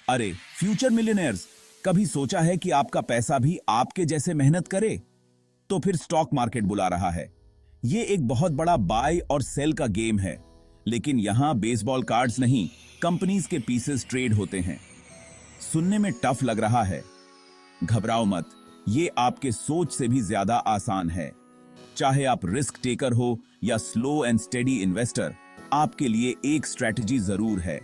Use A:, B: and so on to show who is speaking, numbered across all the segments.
A: अरे future millionaires, कभी सोचा है कि आपका पैसा भी आपके जैसे मेहनत करे? तो फिर स्टॉक मार्केट बुला रहा है। ये एक बहुत बड़ा बाय और सेल का गेम है, लेकिन यहां बेसबॉल कार्ड्स नहीं, कंपनीज के पीसेस ट्रेड होते हैं। सुनने में टफ लग रहा है? घबराओ मत, ये आपके सोच से भी ज्यादा आसान है। चाहे आप रिस्क टेकर हो या स्लो एंड स्टेडी इन्वेस्टर, आपके लिए एक स्ट्रेटजी जरूर है।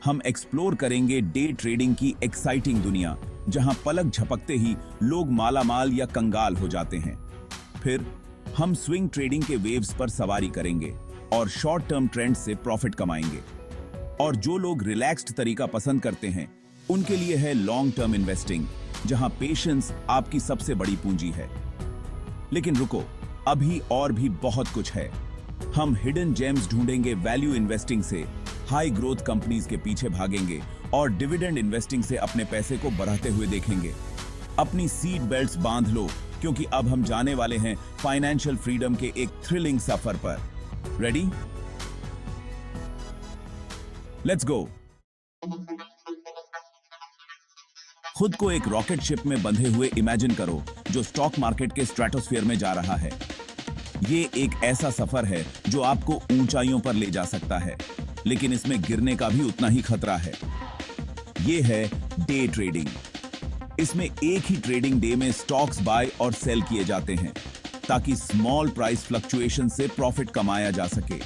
A: हम एक्सप्लोर करेंगे डे ट्रेडिंग की एक्साइटिंग दुनिया, जहां पलक झपकते ही लोग मालामाल या कंगाल हो जाते हैं। फिर हम स्विंग ट्रेडिंग के वेव्स पर सवारी करेंगे और शॉर्ट टर्म ट्रेंड से प्रॉफिट कमाएंगे। और जो लोग रिलैक्स्ड तरीका पसंद करते हैं, उनके लिए है लॉन्ग टर्म इन्वेस्टिंग, जहां पेशेंस आपकी सबसे बड़ी पूंजी है। लेकिन रुको, अभी और भी बहुत कुछ है। हम हिडन जेम्स ढूंढेंगे, वैल्यू इन्वेस्टिंग से हाई ग्रोथ कंपनीज के पीछे भागेंगे और डिविडेंड इन्वेस्टिंग से अपने पैसे को बढ़ाते हुए देखेंगे। अपनी सीट बेल्ट्स बांध लो, क्योंकि अब हम जाने वाले हैं फाइनेंशियल फ्रीडम के एक थ्रिलिंग सफर पर। रेडी? Let's go. खुद को एक रॉकेट शिप में बंधे हुए इमेजिन करो, जो स्टॉक मार्केट के स्ट्रेटोस्फीयर में जा रहा है। ये एक ऐसा सफर है जो आपको ऊंचाइयों पर ले जा सकता है, लेकिन इसमें गिरने का भी उतना ही खतरा है। ये है डे ट्रेडिंग। इसमें एक ही ट्रेडिंग डे में स्टॉक्स बाय और सेल किए जाते हैं, ताकि स्मॉल प्राइस फ्लक्चुएशन से प्रॉफिट कमाया जा सके।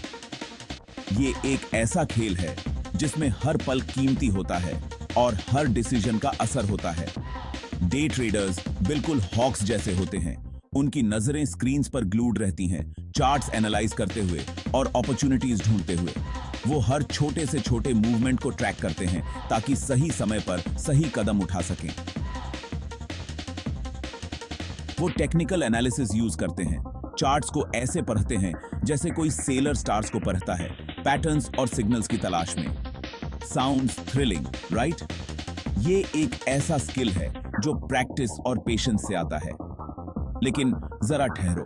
A: ये एक ऐसा खेल है जिसमें हर पल कीमती होता है और हर डिसीजन का असर होता है। डे ट्रेडर्स बिल्कुल हॉक्स जैसे होते हैं। उनकी नजरें स्क्रीन्स पर ग्लूड रहती हैं, चार्ट्स एनालाइज करते हुए और अपॉर्चुनिटीज ढूंढते हुए। वो हर छोटे से छोटे मूवमेंट को ट्रैक करते हैं, ताकि सही समय पर सही कदम उठा सकें। वो टेक्निकल एनालिसिस यूज करते हैं, चार्ट्स को ऐसे पढ़ते हैं जैसे कोई सेलर स्टार्स को पढ़ता है, पैटर्न्स और सिग्नल्स की तलाश में। Sounds thrilling, right? ये एक ऐसा स्किल है जो प्रैक्टिस और पेशेंस से आता है। लेकिन जरा ठहरो,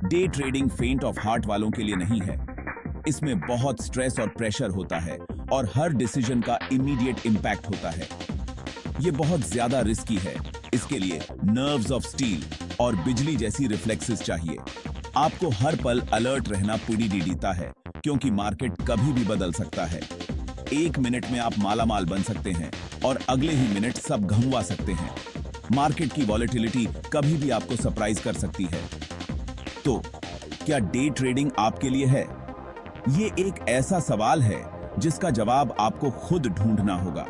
A: डे ट्रेडिंग फेंट ऑफ हार्ट वालों के लिए नहीं है। इसमें बहुत स्ट्रेस और प्रेशर होता है और हर डिसीजन का इमीडिएट इंपैक्ट होता है। ये बहुत ज्यादा रिस्की है। इसके लिए नर्व्स ऑफ स्टील और बिजली जैसी रिफ्लेक्सेस चाहिए। आपको हर पल अलर्ट रहना पीडीडीता है, क्योंकि मार्केट कभी भी बदल सकता है। एक मिनट में आप मालामाल बन सकते हैं और अगले ही मिनट सब घुमवा सकते हैं। मार्केट की वॉलेटिलिटी कभी भी आपको सरप्राइज कर सकती है। तो क्या डे ट्रेडिंग आपके लिए है? ये एक ऐसा सवाल है जिसका जवाब आपको खुद ढूंढना होगा।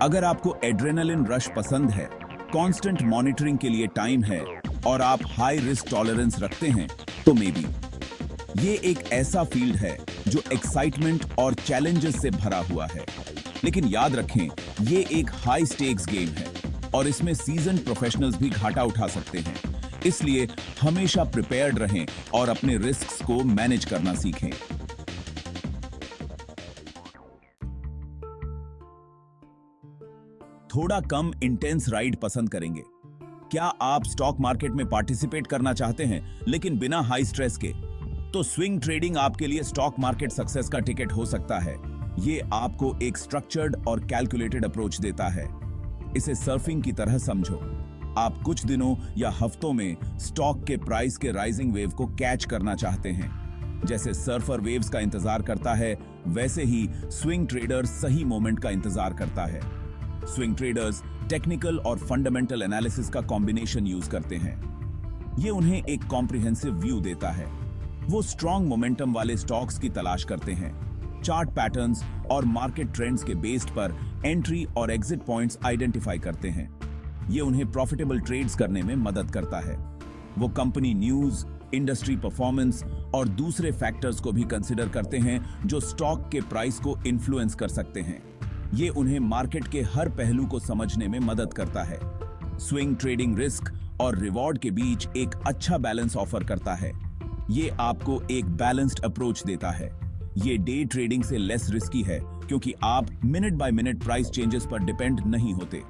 A: अगर आपको एड्रेनलिन रश पसंद है, कांस्टेंट मॉनिटरिंग के लिए टाइम है और आप हाई रिस्क टॉलरेंस रखते हैं, तो मे बी ये एक ऐसा फील्ड है जो एक्साइटमेंट और चैलेंजेस से भरा हुआ है। लेकिन याद रखें, ये एक हाई स्टेक्स गेम है और इसमें सीजन प्रोफेशनल्स भी घाटा उठा सकते हैं। इसलिए हमेशा प्रिपेयर्ड रहें और अपने रिस्क्स को मैनेज करना सीखें। थोड़ा कम इंटेंस राइड पसंद करेंगे? क्या आप स्टॉक मार्केट में पार्टिसिपेट करना चाहते हैं, लेकिन बिना हाई स्ट्रेस के? तो स्विंग ट्रेडिंग आपके लिए स्टॉक मार्केट सक्सेस का टिकट हो सकता है। ये आपको एक स्ट्रक्चर्ड और कैलकुलेटेड अप्रोच देता है। इसे सर्फिंग की तरह समझो। आप कुछ दिनों या हफ्तों में स्टॉक के प्राइस के राइजिंग वेव को कैच करना चाहते हैं। जैसे सर्फर वेव्स का इंतजार करता है, वैसे ही स्विंग ट्रेडर सही मोमेंट का इंतजार करता है। स्विंग ट्रेडर्स टेक्निकल और फंडामेंटल एनालिसिस का कॉम्बिनेशन यूज करते हैं। ये उन्हें एक कॉम्प्रिहेंसिव व्यू देता है। वो स्ट्रॉन्ग मोमेंटम वाले स्टॉक्स की तलाश करते हैं, चार्ट पैटर्न्स और मार्केट ट्रेंड्स के बेस्ड पर एंट्री और एग्जिट पॉइंट्स आइडेंटिफाई करते हैं। ये उन्हें प्रॉफिटेबल ट्रेड्स करने में मदद करता है। वो कंपनी न्यूज, इंडस्ट्री परफॉर्मेंस और दूसरे फैक्टर्स को भी कंसिडर करते हैं जो स्टॉक के प्राइस को इन्फ्लुएंस कर सकते हैं। ये उन्हें मार्केट के हर पहलू को समझने में मदद करता है। स्विंग ट्रेडिंग रिस्क और रिवॉर्ड के बीच एक अच्छा बैलेंस ऑफर करता है। ये आपको एक बैलेंस्ड अप्रोच देता है। ये डे ट्रेडिंग से लेस रिस्की है, क्योंकि आप minute by minute price changes पर डिपेंड नहीं होते।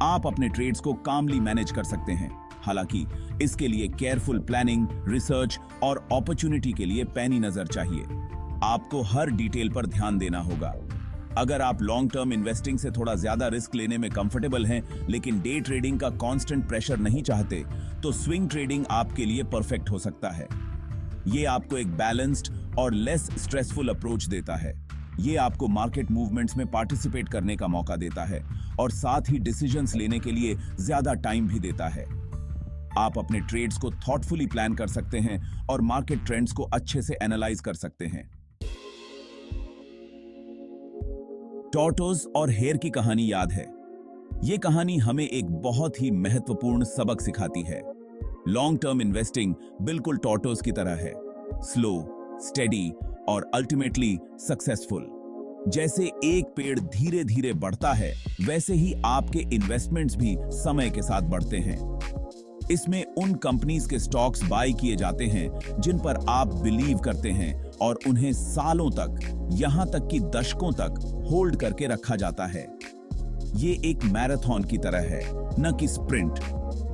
A: आप अपने ट्रेड्स को कामली मैनेज कर सकते हैं। हालांकि इसके लिए केयरफुल प्लानिंग, रिसर्च और अपॉर्चुनिटी के लिए पैनी नजर चाहिए। आपको हर डिटेल पर ध्यान देना होगा। अगर आप लॉन्ग टर्म इन्वेस्टिंग से थोड़ा ज्यादा रिस्क लेने में कंफर्टेबल हैं, लेकिन डे ट्रेडिंग का कांस्टेंट प्रेशर नहीं चाहते, तो स्विंग ट्रेडिंग आपके लिए परफेक्ट हो सकता है। ये आपको एक बैलेंस्ड और लेस स्ट्रेसफुल अप्रोच देता है। ये आपको मार्केट मूवमेंट्स में पार्टिसिपेट करने का मौका देता है और साथ ही डिसीजंस लेने के लिए ज्यादा टाइम भी देता है। आप अपने ट्रेड्स को थॉटफुली प्लान कर सकते हैं और मार्केट ट्रेंड्स को अच्छे से एनालाइज कर सकते हैं। टॉर्टोज और हेयर की कहानी याद है? ये कहानी हमें एक बहुत ही महत्वपूर्ण सबक सिखाती है। लॉन्ग टर्म इन्वेस्टिंग बिल्कुल टॉर्टोज की तरह है, स्लो, स्टेडी और अल्टीमेटली सक्सेसफुल। जैसे एक पेड़ धीरे धीरे बढ़ता है, वैसे ही आपके इन्वेस्टमेंट्स भी समय के साथ बढ़ते हैं। इसमें उन कंपनीज के स्टॉक्स बाय किए जाते हैं जिन पर आप बिलीव करते हैं और उन्हें सालों तक, यहां तक कि दशकों तक होल्ड करके रखा जाता है। ये एक मैराथन की तरह है, न कि sprint.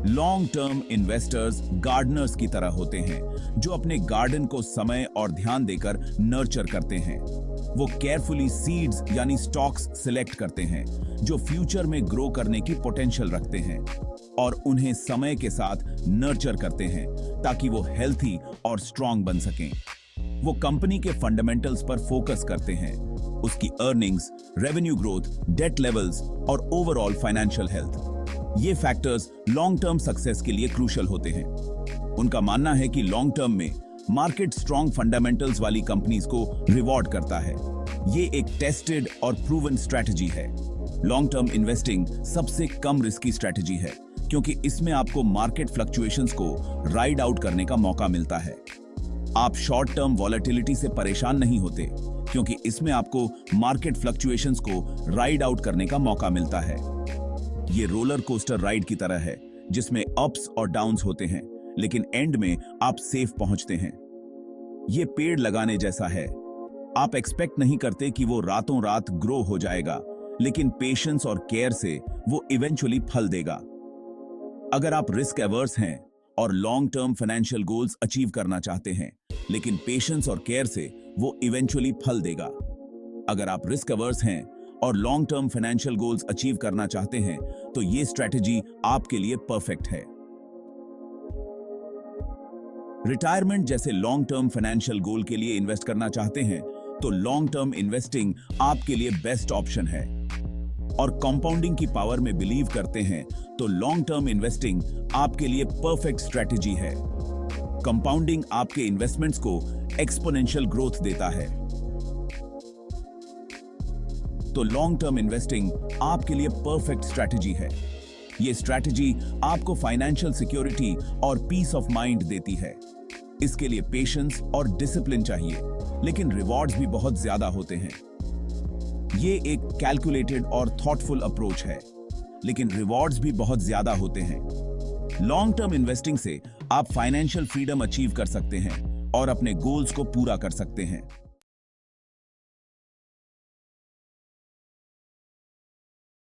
A: Long term investors Gardner's की तरह होते हैं, जो अपने गार्डन को समय और ध्यान देकर नर्चर करते हैं। वो केयरफुली सीड्स यानी स्टॉक्स सिलेक्ट करते हैं जो फ्यूचर में ग्रो करने की पोटेंशियल रखते हैं, और उन्हें समय के साथ नर्चर करते हैं ताकि वो हेल्थी और स्ट्रांग बन सकें। वो कंपनी के फंडामेंटल्स पर फोकस करते हैं, उसकी earnings, revenue growth, debt levels और ओवरऑल फाइनेंशियल हेल्थ। ये फैक्टर्स लॉन्ग टर्म सक्सेस के लिए क्रूशियल होते हैं। उनका मानना है कि लॉन्ग टर्म में मार्केट स्ट्रांग फंडामेंटल्स वाली कंपनीज को रिवॉर्ड करता है। ये एक टेस्टेड और प्रूवन स्ट्रेटजी है। लॉन्ग टर्म इन्वेस्टिंग सबसे कम रिस्की स्ट्रेटजी है, क्योंकि इसमें आपको मार्केट फ्लक्चुएशंस को राइड आउट करने का मौका मिलता है। आप शॉर्ट टर्म वॉलेटिलिटी से परेशान नहीं होते, क्योंकि इसमें आपको मार्केट फ्लक्चुएशंस को राइड आउट करने का मौका मिलता है। ये रोलर कोस्टर राइड की तरह है, जिसमें अप्स और डाउन्स होते हैं, लेकिन एंड में आप सेफ पहुंचते हैं। ये पेड़ लगाने जैसा है। आप एक्सपेक्ट नहीं करते कि वो रातों रात ग्रो हो जाएगा, लेकिन पेशेंस और केयर से वो इवेंचुअली फल देगा। अगर आप रिस्क एवर्स हैं और long term financial goals achieve करना चाहते हैं, लेकिन पेशेंस और केयर से वो इवेंचुअली फल देगा। अगर आप रिस्क एवर्स हैं और long term financial goals achieve करना चाहते हैं, तो ये स्ट्रेटजी आपके लिए परफेक्ट है। रिटायरमेंट जैसे लॉन्ग टर्म फाइनेंशियल गोल के लिए इन्वेस्ट करना चाहते हैं, तो लॉन्ग टर्म इन्वेस्टिंग आपके लिए बेस्ट ऑप्शन है। और कंपाउंडिंग की पावर में बिलीव करते हैं, तो लॉन्ग टर्म इन्वेस्टिंग आपके लिए परफेक्ट स्ट्रेटजी है। कंपाउंडिंग आपके इन्वेस्टमेंट्स को एक्सपोनेंशियल ग्रोथ देता है। तो लॉन्ग टर्म इन्वेस्टिंग आपके लिए परफेक्ट स्ट्रेटजी है। ये स्ट्रेटजी आपको फाइनेंशियल सिक्योरिटी और पीस ऑफ माइंड देती है। इसके लिए पेशेंस और डिसिप्लिन चाहिए, लेकिन रिवॉर्ड्स भी बहुत ज्यादा होते हैं। ये एक कैलकुलेटेड और थॉटफुल अप्रोच है, लेकिन रिवॉर्ड्स भी बहुत ज्यादा होते हैं। लॉन्ग टर्म इन्वेस्टिंग से आप फाइनेंशियल फ्रीडम अचीव कर सकते हैं और अपने गोल्स को पूरा कर सकते हैं।